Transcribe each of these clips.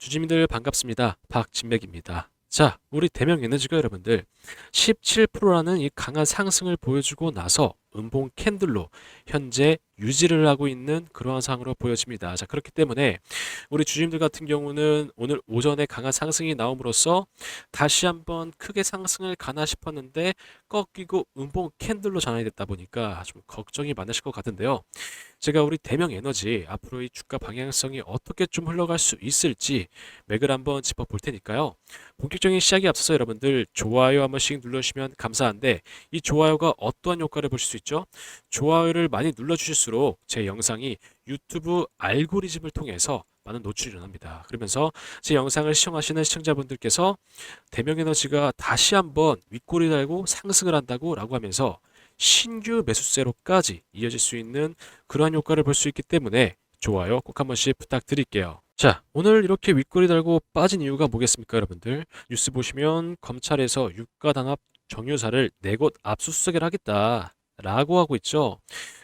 주주님들 반갑습니다. 박진맥입니다. 자, 우리 대명에너지가 여러분들 17%라는 이 강한 상승을 보여주고 나서 음봉 캔들로 현재 유지를 하고 있는 그러한 상황으로 보여집니다. 자, 그렇기 때문에 우리 주주님들 같은 경우는 오늘 오전에 강한 상승이 나옴으로써 다시 한번 크게 상승을 가나 싶었는데 꺾이고 음봉 캔들로 전환이 됐다 보니까 좀 걱정이 많으실 것 같은데요. 제가 우리 대명에너지 앞으로 이 주가 방향성이 어떻게 좀 흘러갈 수 있을지 맥을 한번 짚어볼 테니까요. 본격적인 시작에 앞서서 여러분들 좋아요 한 번씩 눌러주시면 감사한데, 이 좋아요가 어떠한 효과를 보실 수 있죠? 좋아요를 많이 눌러주실수록 제 영상이 유튜브 알고리즘을 통해서 많은 노출이 일어납니다. 그러면서 제 영상을 시청하시는 시청자분들께서 대명에너지가 다시 한번 윗골이 달고 상승을 한다고 라고 하면서 신규 매수세로까지 이어질 수 있는 그러한 효과를 볼 수 있기 때문에 좋아요 꼭 한 번씩 부탁드릴게요. 자, 오늘 이렇게 윗골이 달고 빠진 이유가 뭐겠습니까, 여러분들? 뉴스 보시면 검찰에서 유가 단합 정유사를 4곳 압수수색을 하겠다 라고 하고 있죠.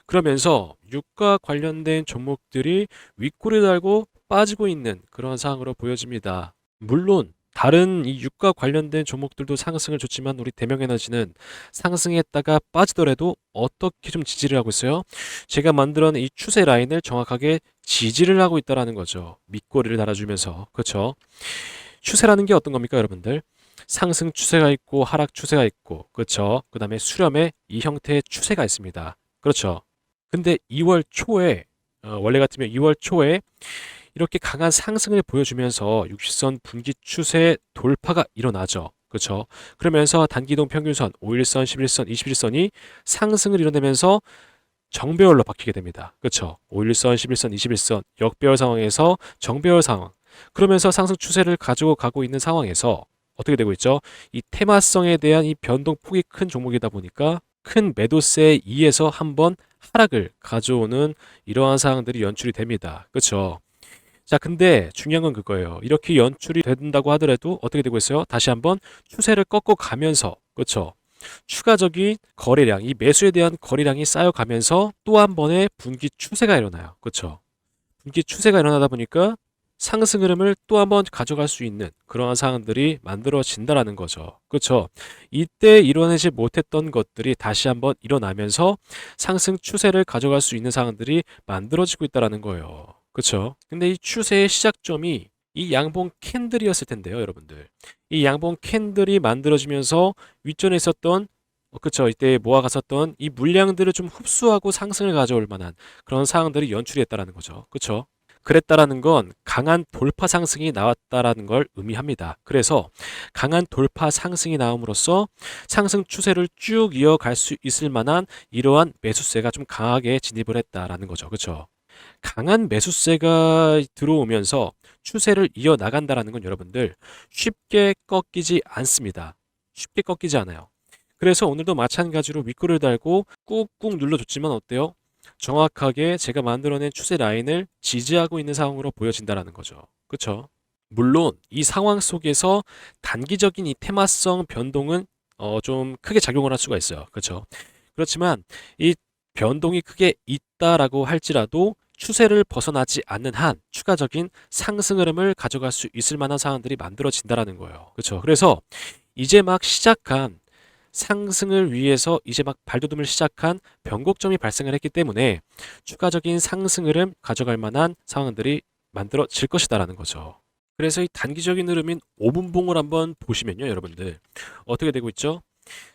그러면서 유가 관련된 종목들이 윗골이 달고 빠지고 있는 그런 상황으로 보여집니다. 물론 다른 이 유가 관련된 종목들도 상승을 줬지만 우리 대명에너지는 상승했다가 빠지더라도 어떻게 좀 지지를 하고 있어요? 제가 만들어낸 이 추세 라인을 정확하게 지지를 하고 있다라는 거죠. 밑꼬리를 달아주면서. 그렇죠? 추세라는 게 어떤 겁니까, 여러분들? 상승 추세가 있고 하락 추세가 있고, 그렇죠? 그다음에 수렴의 이 형태의 추세가 있습니다. 그렇죠? 근데 2월 초에 원래 같으면 2월 초에 이렇게 강한 상승을 보여주면서 60선 분기 추세 돌파가 일어나죠. 그렇죠? 그러면서 단기이동 평균선 5일선, 11선, 21선이 상승을 이뤄내면서 정배열로 바뀌게 됩니다. 그렇죠? 5일선, 11선, 21선 역배열 상황에서 정배열 상황. 그러면서 상승 추세를 가지고 가고 있는 상황에서 어떻게 되고 있죠? 이 테마성에 대한 이 변동폭이 큰 종목이다 보니까 큰 매도세에 의해서 한번 하락을 가져오는 이러한 상황들이 연출이 됩니다. 그렇죠? 자, 근데 중요한 건 그거예요. 이렇게 연출이 된다고 하더라도 어떻게 되고 있어요? 다시 한번 추세를 꺾어 가면서, 그렇죠? 추가적인 거래량, 이 매수에 대한 거래량이 쌓여가면서 또 한 번의 분기 추세가 일어나요. 그렇죠? 분기 추세가 일어나다 보니까 상승 흐름을 또 한 번 가져갈 수 있는 그러한 상황들이 만들어진다라는 거죠. 그렇죠? 이때 이뤄내지 못했던 것들이 다시 한번 일어나면서 상승 추세를 가져갈 수 있는 상황들이 만들어지고 있다라는 거예요. 그렇죠? 근데 이 추세의 시작점이 이 양봉 캔들이었을 텐데요, 여러분들. 이 양봉 캔들이 만들어지면서 윗전에 있었던 그쵸. 이때 모아갔었던 이 물량들을 좀 흡수하고 상승을 가져올 만한 그런 상황들이 연출이 됐다라는 거죠. 그쵸? 그랬다라는 건 강한 돌파 상승이 나왔다라는 걸 의미합니다. 그래서 강한 돌파 상승이 나옴으로써 상승 추세를 쭉 이어갈 수 있을 만한 이러한 매수세가 좀 강하게 진입을 했다라는 거죠. 그렇죠? 강한 매수세가 들어오면서 추세를 이어나간다라는 건 여러분들 쉽게 꺾이지 않습니다. 쉽게 꺾이지 않아요. 그래서 오늘도 마찬가지로 윗골을 달고 꾹꾹 눌러줬지만 어때요? 정확하게 제가 만들어낸 추세 라인을 지지하고 있는 상황으로 보여진다라는 거죠. 그렇죠? 물론 이 상황 속에서 단기적인 이 테마성 변동은 좀 크게 작용을 할 수가 있어요. 그렇죠? 그렇지만 이 변동이 크게 있다라고 할지라도 추세를 벗어나지 않는 한 추가적인 상승 흐름을 가져갈 수 있을 만한 상황들이 만들어진다라는 거예요. 그렇죠? 그래서 이제 막 시작한 상승을 위해서 이제 막 발돋움을 시작한 변곡점이 발생을 했기 때문에 추가적인 상승 흐름 가져갈 만한 상황들이 만들어질 것이다라는 거죠. 그래서 이 단기적인 흐름인 5분봉을 한번 보시면요, 여러분들 어떻게 되고 있죠?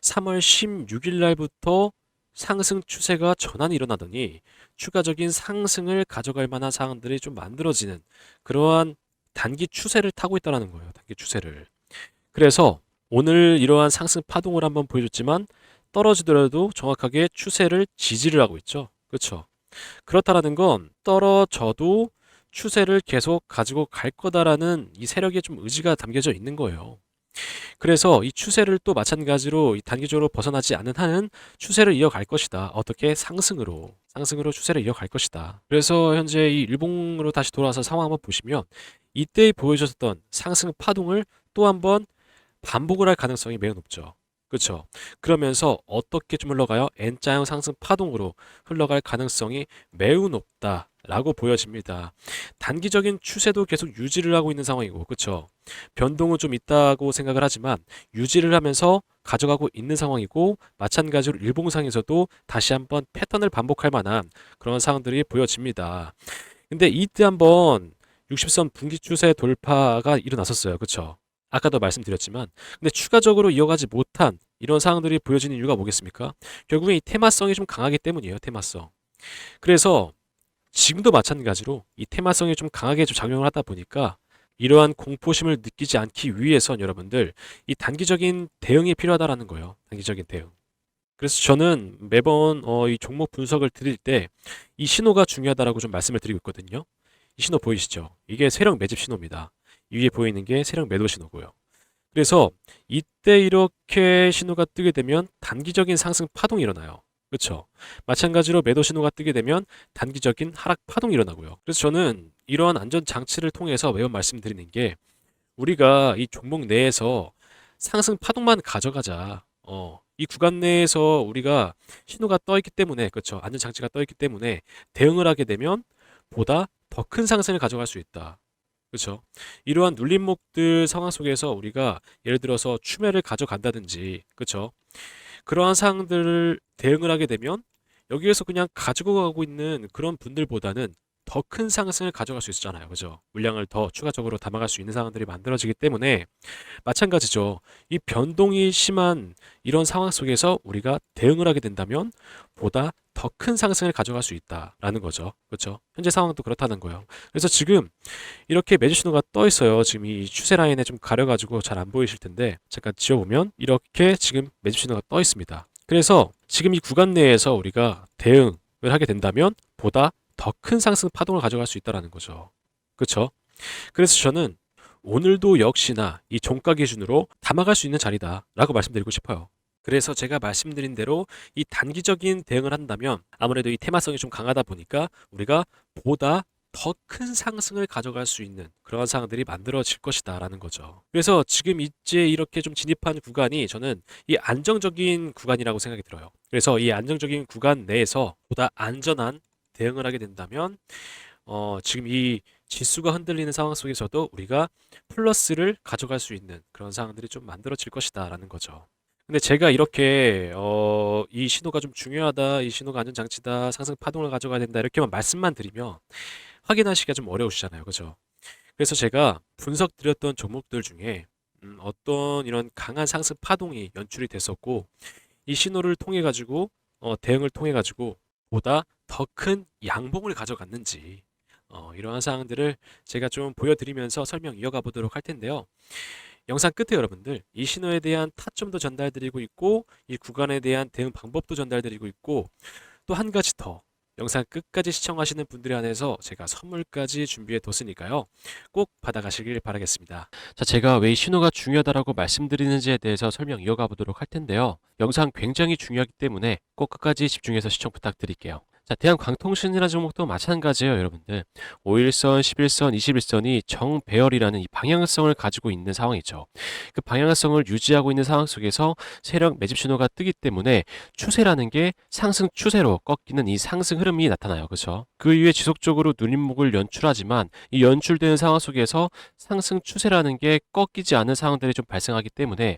3월 16일 날부터 상승 추세가 전환이 일어나더니 추가적인 상승을 가져갈 만한 상황들이 좀 만들어지는 그러한 단기 추세를 타고 있다는 거예요. 단기 추세를. 그래서 오늘 이러한 상승 파동을 한번 보여줬지만 떨어지더라도 정확하게 추세를 지지를 하고 있죠. 그렇죠? 그렇다라는 건 떨어져도 추세를 계속 가지고 갈 거다라는 이 세력의 좀 의지가 담겨져 있는 거예요. 그래서 이 추세를 또 마찬가지로 이 단기적으로 벗어나지 않는 한은 추세를 이어갈 것이다. 어떻게? 상승으로 추세를 이어갈 것이다. 그래서 현재 이 일봉으로 다시 돌아와서 상황 한번 보시면 이때 보여줬던 상승 파동을 또 한번 반복을 할 가능성이 매우 높죠. 그렇죠. 그러면서 어떻게 좀 흘러가요? N자형 상승 파동으로 흘러갈 가능성이 매우 높다라고 보여집니다. 단기적인 추세도 계속 유지를 하고 있는 상황이고, 그렇죠. 변동은 좀 있다고 생각을 하지만 유지를 하면서 가져가고 있는 상황이고, 마찬가지로 일봉상에서도 다시 한번 패턴을 반복할 만한 그런 상황들이 보여집니다. 근데 이때 한번 60선 분기 추세 돌파가 일어났었어요. 그렇죠? 아까도 말씀드렸지만, 근데 추가적으로 이어가지 못한 이런 상황들이 보여지는 이유가 뭐겠습니까? 결국에 이 테마성이 좀 강하기 때문이에요. 테마성. 그래서 지금도 마찬가지로 이 테마성이 좀 강하게 좀 작용을 하다 보니까 이러한 공포심을 느끼지 않기 위해선 여러분들 이 단기적인 대응이 필요하다라는 거예요. 단기적인 대응. 그래서 저는 매번 이 종목 분석을 드릴 때 이 신호가 중요하다라고 좀 말씀을 드리고 있거든요. 이 신호 보이시죠? 이게 세력 매집 신호입니다. 위에 보이는 게 세력 매도 신호고요. 그래서 이때 이렇게 신호가 뜨게 되면 단기적인 상승 파동이 일어나요. 그렇죠? 마찬가지로 매도 신호가 뜨게 되면 단기적인 하락 파동이 일어나고요. 그래서 저는 이러한 안전 장치를 통해서 매번 말씀드리는 게 우리가 이 종목 내에서 상승 파동만 가져가자. 이 구간 내에서 우리가 신호가 떠 있기 때문에, 그렇죠. 안전 장치가 떠 있기 때문에 대응을 하게 되면 보다 더 큰 상승을 가져갈 수 있다. 그렇죠. 이러한 눌림목들 상황 속에서 우리가 예를 들어서 추매를 가져간다든지, 그렇죠. 그러한 사항들을 대응을 하게 되면 여기에서 그냥 가지고 가고 있는 그런 분들보다는 더 큰 상승을 가져갈 수 있잖아요. 그죠? 물량을 더 추가적으로 담아갈 수 있는 상황들이 만들어지기 때문에 마찬가지죠. 이 변동이 심한 이런 상황 속에서 우리가 대응을 하게 된다면 보다 더 큰 상승을 가져갈 수 있다라는 거죠. 그렇죠? 현재 상황도 그렇다는 거예요. 그래서 지금 이렇게 매주 신호가 떠 있어요. 지금 이 추세 라인에 좀 가려가지고 잘 안 보이실 텐데 잠깐 지워보면 이렇게 지금 매주 신호가 떠 있습니다. 그래서 지금 이 구간 내에서 우리가 대응을 하게 된다면 보다 더 큰 상승 파동을 가져갈 수 있다는 거죠. 그렇죠? 그래서 저는 오늘도 역시나 이 종가 기준으로 담아갈 수 있는 자리다라고 말씀드리고 싶어요. 그래서 제가 말씀드린 대로 이 단기적인 대응을 한다면 아무래도 이 테마성이 좀 강하다 보니까 우리가 보다 더 큰 상승을 가져갈 수 있는 그런 상황들이 만들어질 것이다라는 거죠. 그래서 지금 이제 이렇게 좀 진입한 구간이 저는 이 안정적인 구간이라고 생각이 들어요. 그래서 이 안정적인 구간 내에서 보다 안전한 대응을 하게 된다면 지금 이 지수가 흔들리는 상황 속에서도 우리가 플러스를 가져갈 수 있는 그런 상황들이 좀 만들어질 것이다라는 거죠. 근데 제가 이렇게 이 신호가 좀 중요하다, 이 신호가 안전장치다, 상승 파동을 가져가야 된다 이렇게만 말씀만 드리면 확인하시기가 좀 어려우시잖아요, 그죠? 그래서 제가 분석 드렸던 종목들 중에 어떤 이런 강한 상승 파동이 연출이 됐었고 이 신호를 통해 가지고 대응을 통해 가지고 보다 더 큰 양봉을 가져갔는지 이러한 사항들을 제가 좀 보여드리면서 설명 이어가 보도록 할 텐데요. 영상 끝에 여러분들 이 신호에 대한 타점도 전달드리고 있고 이 구간에 대한 대응 방법도 전달드리고 있고 또 한 가지 더 영상 끝까지 시청하시는 분들에 한해서 제가 선물까지 준비해 뒀으니까요. 꼭 받아가시길 바라겠습니다. 자, 제가 왜 이 신호가 중요하다라고 말씀드리는지에 대해서 설명 이어가 보도록 할 텐데요. 영상 굉장히 중요하기 때문에 꼭 끝까지 집중해서 시청 부탁드릴게요. 자, 대한광통신이라는 종목도 마찬가지예요, 여러분들. 5일선, 11선, 21선이 정배열이라는 이 방향성을 가지고 있는 상황이죠. 그 방향성을 유지하고 있는 상황 속에서 세력 매집 신호가 뜨기 때문에 추세라는 게 상승 추세로 꺾이는 이 상승 흐름이 나타나요. 그렇죠? 그 이후에 지속적으로 눌림목을 연출하지만 이 연출되는 상황 속에서 상승 추세라는 게 꺾이지 않는 상황들이 좀 발생하기 때문에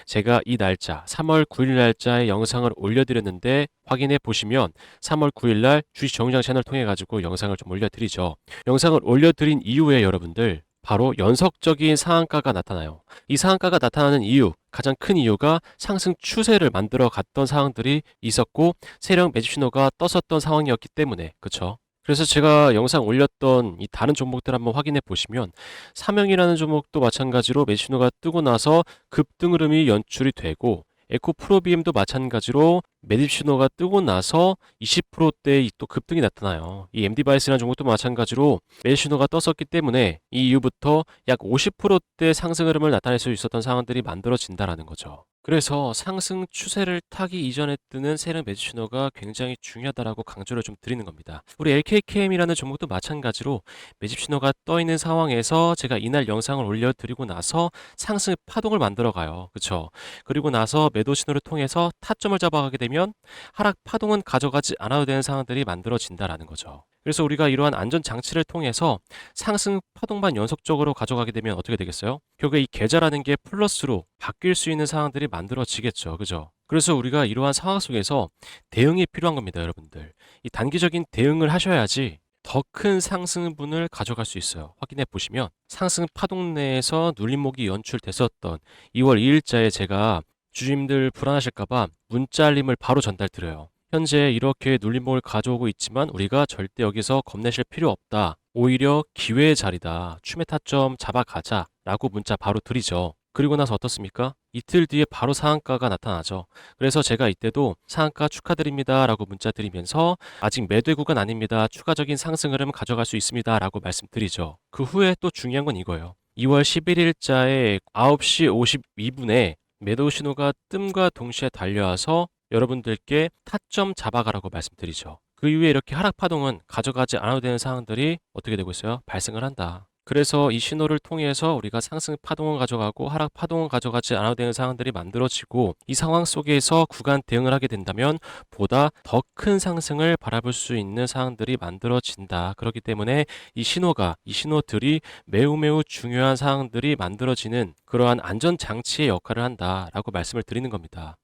제가 이 날짜 3월 9일 날짜에 영상을 올려드렸는데 확인해 보시면 3월 9일 날 주식 정의장 채널 통해 가지고 영상을 좀 올려드리죠. 영상을 올려드린 이후에 여러분들 바로 연속적인 상한가가 나타나요. 이 상한가가 나타나는 이유, 가장 큰 이유가 상승 추세를 만들어 갔던 상황들이 있었고 세력 매집 신호가 떴었던 상황이었기 때문에 그렇죠. 그래서 제가 영상 올렸던 이 다른 종목들 한번 확인해 보시면 삼영이라는 종목도 마찬가지로 매집 신호가 뜨고 나서 급등 흐름이 연출이 되고 에코프로비엠도 마찬가지로 매집 신호가 뜨고 나서 20%대의 또 급등이 나타나요. 이 MD바이스라는 종목도 마찬가지로 매집 신호가 떴었기 때문에 이 이후부터 약 50%대 상승 흐름을 나타낼 수 있었던 상황들이 만들어진다라는 거죠. 그래서 상승 추세를 타기 이전에 뜨는 세력 매집 신호가 굉장히 중요하다라고 강조를 좀 드리는 겁니다. 우리 LKKM이라는 종목도 마찬가지로 매집 신호가 떠 있는 상황에서 제가 이날 영상을 올려드리고 나서 상승 파동을 만들어 가요. 그쵸? 그리고 나서 매도 신호를 통해서 타점을 잡아가게 되면 하락 파동은 가져가지 않아도 되는 상황들이 만들어진다라는 거죠. 그래서 우리가 이러한 안전 장치를 통해서 상승 파동만 연속적으로 가져가게 되면 어떻게 되겠어요? 결국에 이 계좌라는 게 플러스로 바뀔 수 있는 상황들이 만들어지겠죠. 그죠? 그래서 우리가 이러한 상황 속에서 대응이 필요한 겁니다, 여러분들. 이 단기적인 대응을 하셔야지 더 큰 상승분을 가져갈 수 있어요. 확인해 보시면 상승 파동 내에서 눌림목이 연출됐었던 2월 2일자에 제가 주주님들 불안하실까봐 문자 알림을 바로 전달 드려요. 현재 이렇게 눌림목을 가져오고 있지만 우리가 절대 여기서 겁내실 필요 없다. 오히려 기회의 자리다. 추매 타점 잡아가자. 라고 문자 바로 드리죠. 그리고 나서 어떻습니까? 이틀 뒤에 바로 상한가가 나타나죠. 그래서 제가 이때도 상한가 축하드립니다. 라고 문자 드리면서 아직 매도의 구간 아닙니다. 추가적인 상승 흐름 가져갈 수 있습니다. 라고 말씀드리죠. 그 후에 또 중요한 건 이거예요. 2월 11일자에 9시 52분에 매도 신호가 뜸과 동시에 달려와서 여러분들께 타점 잡아가라고 말씀드리죠. 그 이후에 이렇게 하락 파동은 가져가지 않아도 되는 상황들이 어떻게 되고 있어요? 발생을 한다. 그래서 이 신호를 통해서 우리가 상승 파동을 가져가고 하락 파동을 가져가지 않아도 되는 상황들이 만들어지고 이 상황 속에서 구간 대응을 하게 된다면 보다 더 큰 상승을 바라볼 수 있는 상황들이 만들어진다. 그렇기 때문에 이 신호들이 매우 중요한 상황들이 만들어지는 그러한 안전 장치의 역할을 한다라고 말씀을 드리는 겁니다.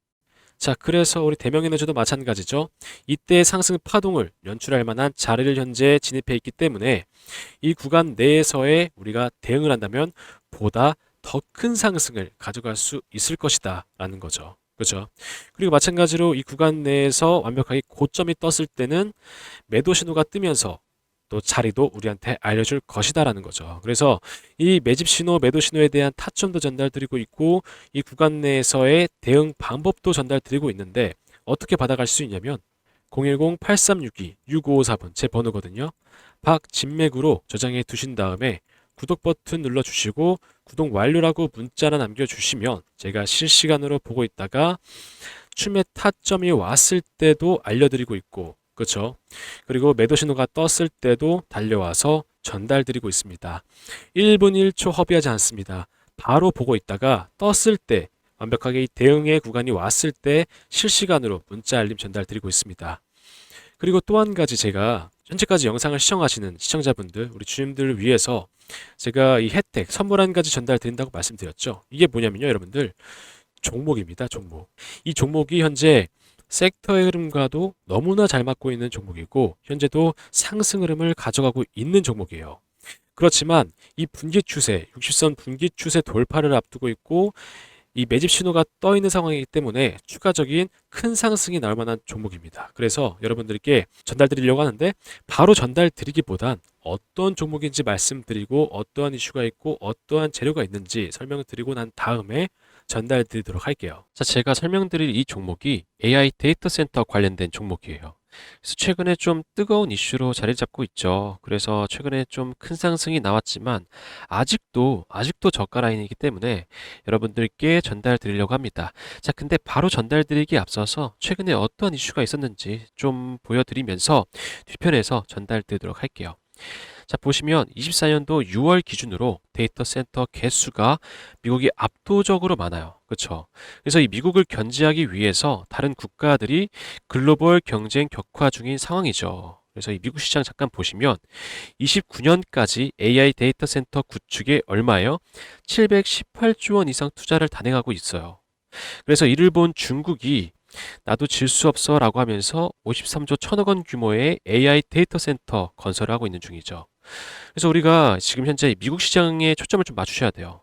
자, 그래서 우리 대명에너지도 마찬가지죠. 이때 상승 파동을 연출할 만한 자리를 현재 진입해 있기 때문에 이 구간 내에서의 우리가 대응을 한다면 보다 더 큰 상승을 가져갈 수 있을 것이다 라는 거죠. 그죠? 그리고 마찬가지로 이 구간 내에서 완벽하게 고점이 떴을 때는 매도 신호가 뜨면서 또 자리도 우리한테 알려줄 것이다라는 거죠. 그래서 이 매집 신호, 매도 신호에 대한 타점도 전달드리고 있고 이 구간 내에서의 대응 방법도 전달드리고 있는데 어떻게 받아갈 수 있냐면 010-8362-6554번 제 번호거든요. 박진맥으로 저장해 두신 다음에 구독 버튼 눌러주시고 구독 완료라고 문자 하나 남겨주시면 제가 실시간으로 보고 있다가 추매 타점이 왔을 때도 알려드리고 있고 그렇죠. 그리고 매도 신호가 떴을 때도 달려와서 전달드리고 있습니다. 1분 1초 허비하지 않습니다. 바로 보고 있다가 떴을 때 완벽하게 이 대응의 구간이 왔을 때 실시간으로 문자 알림 전달드리고 있습니다. 그리고 또 한 가지 제가 현재까지 영상을 시청하시는 시청자분들, 우리 주님들을 위해서 제가 이 혜택, 선물 한 가지 전달드린다고 말씀드렸죠. 이게 뭐냐면요, 여러분들. 종목입니다, 종목. 이 종목이 현재 섹터의 흐름과도 너무나 잘 맞고 있는 종목이고 현재도 상승 흐름을 가져가고 있는 종목이에요. 그렇지만 이 분기 추세, 60선 분기 추세 돌파를 앞두고 있고 이 매집 신호가 떠 있는 상황이기 때문에 추가적인 큰 상승이 나올 만한 종목입니다. 그래서 여러분들께 전달드리려고 하는데 바로 전달드리기보단 어떤 종목인지 말씀드리고 어떠한 이슈가 있고 어떠한 재료가 있는지 설명을 드리고 난 다음에 전달드리도록 할게요. 자, 제가 설명드릴 이 종목이 AI 데이터 센터 관련된 종목이에요. 그래서 최근에 좀 뜨거운 이슈로 자리 잡고 있죠. 그래서 최근에 좀 큰 상승이 나왔지만 아직도 저가 라인이기 때문에 여러분들께 전달 드리려고 합니다. 자, 근데 바로 전달 드리기 앞서서 최근에 어떠한 이슈가 있었는지 좀 보여드리면서 뒤편에서 전달 드리도록 할게요. 자, 보시면 24년도 6월 기준으로 데이터 센터 개수가 미국이 압도적으로 많아요. 그렇죠? 그래서 이 미국을 견제하기 위해서 다른 국가들이 글로벌 경쟁 격화 중인 상황이죠. 그래서 이 미국 시장 잠깐 보시면 29년까지 AI 데이터 센터 구축에 얼마예요? 718조 원 이상 투자를 단행하고 있어요. 그래서 이를 본 중국이 나도 질 수 없어 라고 하면서 53조 1천억 원 규모의 AI 데이터 센터 건설을 하고 있는 중이죠. 그래서 우리가 지금 현재 미국 시장에 초점을 좀 맞추셔야 돼요.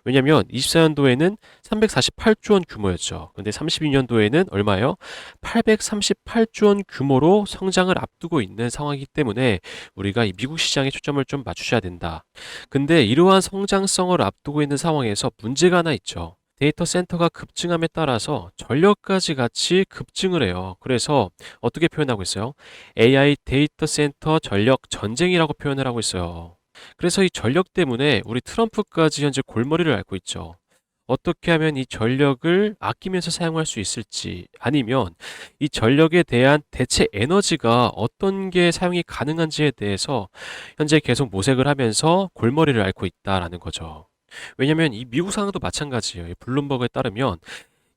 왜냐하면 24년도에는 348조 원 규모였죠. 근데 32년도에는 얼마예요? 838조 원 규모로 성장을 앞두고 있는 상황이기 때문에 우리가 이 미국 시장에 초점을 좀 맞추셔야 된다. 근데 이러한 성장성을 앞두고 있는 상황에서 문제가 하나 있죠. 데이터 센터가 급증함에 따라서 전력까지 같이 급증을 해요. 그래서 어떻게 표현하고 있어요? AI 데이터 센터 전력 전쟁이라고 표현을 하고 있어요. 그래서 이 전력 때문에 우리 트럼프까지 현재 골머리를 앓고 있죠. 어떻게 하면 이 전력을 아끼면서 사용할 수 있을지, 아니면 이 전력에 대한 대체 에너지가 어떤 게 사용이 가능한지에 대해서 현재 계속 모색을 하면서 골머리를 앓고 있다라는 거죠. 왜냐면 이 미국 상황도 마찬가지예요. 이 블룸버그에 따르면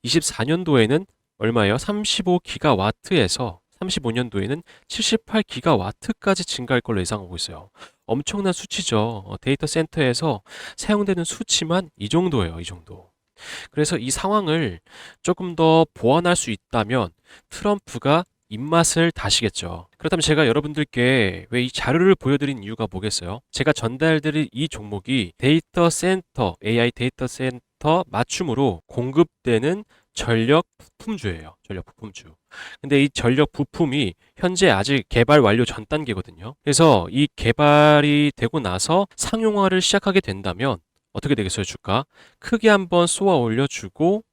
24년도에는 얼마예요? 35기가와트에서 35년도에는 78기가와트까지 증가할 걸로 예상하고 있어요. 엄청난 수치죠. 데이터 센터에서 사용되는 수치만 이 정도예요. 이 정도. 그래서 이 상황을 조금 더 보완할 수 있다면 트럼프가 입맛을 다시겠죠. 그렇다면 제가 여러분들께 왜 이 자료를 보여드린 이유가 뭐겠어요? 제가 전달드릴 이 종목이 데이터 센터, AI 데이터 센터 맞춤으로 공급되는 전력 부품주예요. 전력 부품주. 근데 이 전력 부품이 현재 아직 개발 완료 전 단계거든요. 그래서 이 개발이 되고 나서 상용화를 시작하게 된다면 어떻게 되겠어요, 주가? 크게 한번 쏘아 올려주고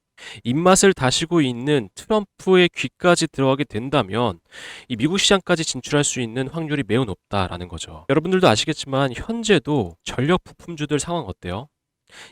입맛을 다시고 있는 트럼프의 귀까지 들어가게 된다면 이 미국 시장까지 진출할 수 있는 확률이 매우 높다라는 거죠. 여러분들도 아시겠지만 현재도 전력 부품주들 상황 어때요?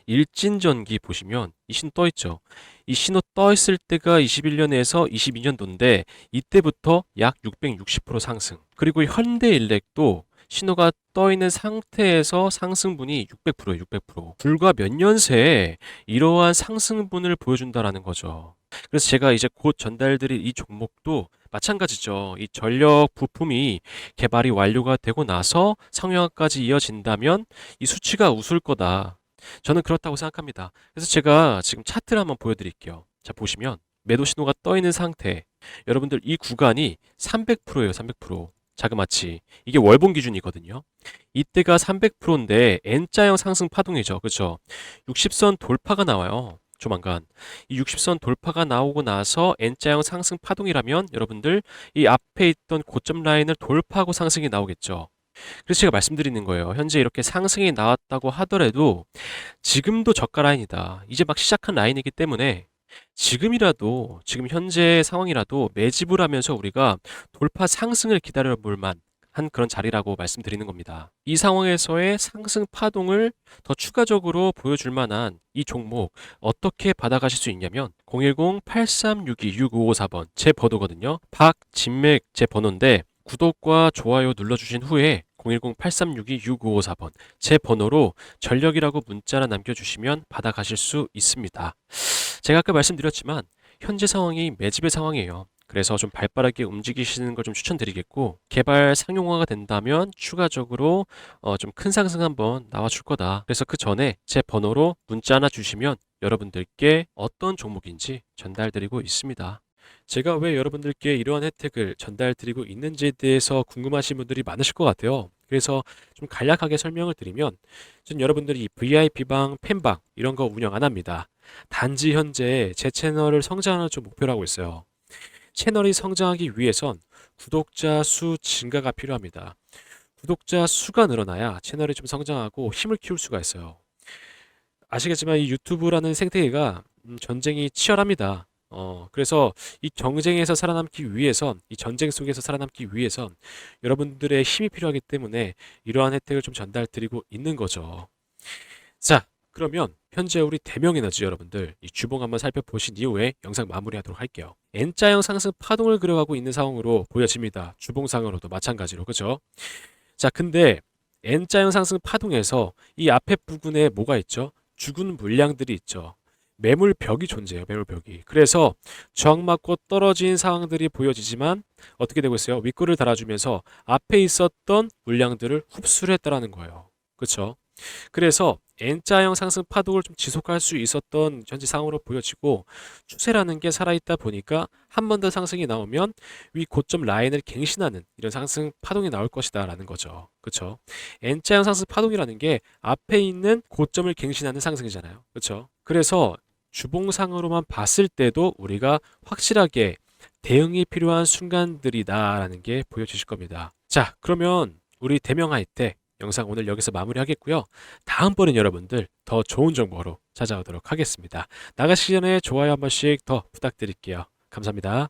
일진전기 보시면 이 신호 떠 있죠. 이 신호 떠 있을 때가 21년에서 22년도인데 이때부터 약 660% 상승. 그리고 현대일렉도 신호가 떠 있는 상태에서 상승분이 600%예요, 600%. 불과 몇 년 새에 이러한 상승분을 보여준다라는 거죠. 그래서 제가 이제 곧 전달드릴 이 종목도 마찬가지죠. 이 전력 부품이 개발이 완료가 되고 나서 상용화까지 이어진다면 이 수치가 웃을 거다. 저는 그렇다고 생각합니다. 그래서 제가 지금 차트를 한번 보여드릴게요. 자, 보시면 매도 신호가 떠 있는 상태. 여러분들 이 구간이 300%예요, 300%. 자그마치. 이게 월봉 기준이거든요. 이때가 300%인데 N자형 상승 파동이죠. 그렇죠? 60선 돌파가 나와요. 조만간. 이 60선 돌파가 나오고 나서 N자형 상승 파동이라면 여러분들 이 앞에 있던 고점 라인을 돌파하고 상승이 나오겠죠. 그래서 제가 말씀드리는 거예요. 현재 이렇게 상승이 나왔다고 하더라도 지금도 저가 라인이다. 이제 막 시작한 라인이기 때문에 지금이라도, 지금 현재 상황이라도 매집을 하면서 우리가 돌파 상승을 기다려 볼 만한 그런 자리라고 말씀드리는 겁니다. 이 상황에서의 상승 파동을 더 추가적으로 보여줄 만한 이 종목 어떻게 받아가실 수 있냐면 010-8362-6554번 제 번호거든요. 박진맥 제 번호인데 구독과 좋아요 눌러주신 후에 010-8362-6554번 제 번호로 전력이라고 문자나 남겨주시면 받아가실 수 있습니다. 제가 아까 말씀드렸지만 현재 상황이 매집의 상황이에요. 그래서 좀 발빠르게 움직이시는 걸 좀 추천드리겠고 개발 상용화가 된다면 추가적으로 좀 큰 상승 한번 나와줄 거다. 그래서 그 전에 제 번호로 문자 하나 주시면 여러분들께 어떤 종목인지 전달드리고 있습니다. 제가 왜 여러분들께 이러한 혜택을 전달드리고 있는지에 대해서 궁금하신 분들이 많으실 것 같아요. 그래서 좀 간략하게 설명을 드리면 전 여러분들이 VIP방, 팬방 이런 거 운영 안 합니다. 단지 현재 제 채널을 성장하는 좀 목표로 하고 있어요. 채널이 성장하기 위해선 구독자 수 증가가 필요합니다. 구독자 수가 늘어나야 채널이 좀 성장하고 힘을 키울 수가 있어요. 아시겠지만 이 유튜브라는 생태계가 전쟁이 치열합니다. 그래서 이 경쟁에서 살아남기 위해선, 이 전쟁 속에서 살아남기 위해선 여러분들의 힘이 필요하기 때문에 이러한 혜택을 좀 전달드리고 있는 거죠. 자, 그러면 현재 우리 대명에너지 여러분들 이 주봉 한번 살펴보신 이후에 영상 마무리하도록 할게요. N자형 상승 파동을 그려가고 있는 상황으로 보여집니다. 주봉상으로도 마찬가지로, 그죠? 자, 근데 N자형 상승 파동에서 이 앞에 부분에 뭐가 있죠? 죽은 물량들이 있죠. 매물벽이 존재해요. 매물벽이. 그래서 저항맞고 떨어진 상황들이 보여지지만 어떻게 되고 있어요? 윗골을 달아주면서 앞에 있었던 물량들을 흡수를 했다라는 거예요. 그렇죠? 그래서 N자형 상승 파동을 좀 지속할 수 있었던 현재 상황으로 보여지고 추세라는 게 살아있다 보니까 한 번 더 상승이 나오면 위 고점 라인을 갱신하는 이런 상승 파동이 나올 것이다 라는 거죠. 그렇죠? N자형 상승 파동이라는 게 앞에 있는 고점을 갱신하는 상승이잖아요. 그렇죠? 그래서 주봉상으로만 봤을 때도 우리가 확실하게 대응이 필요한 순간들이다라는 게 보여지실 겁니다. 자, 그러면 우리 대명 하이텍 영상 오늘 여기서 마무리하겠고요. 다음번엔 여러분들 더 좋은 정보로 찾아오도록 하겠습니다. 나가시기 전에 좋아요 한 번씩 더 부탁드릴게요. 감사합니다.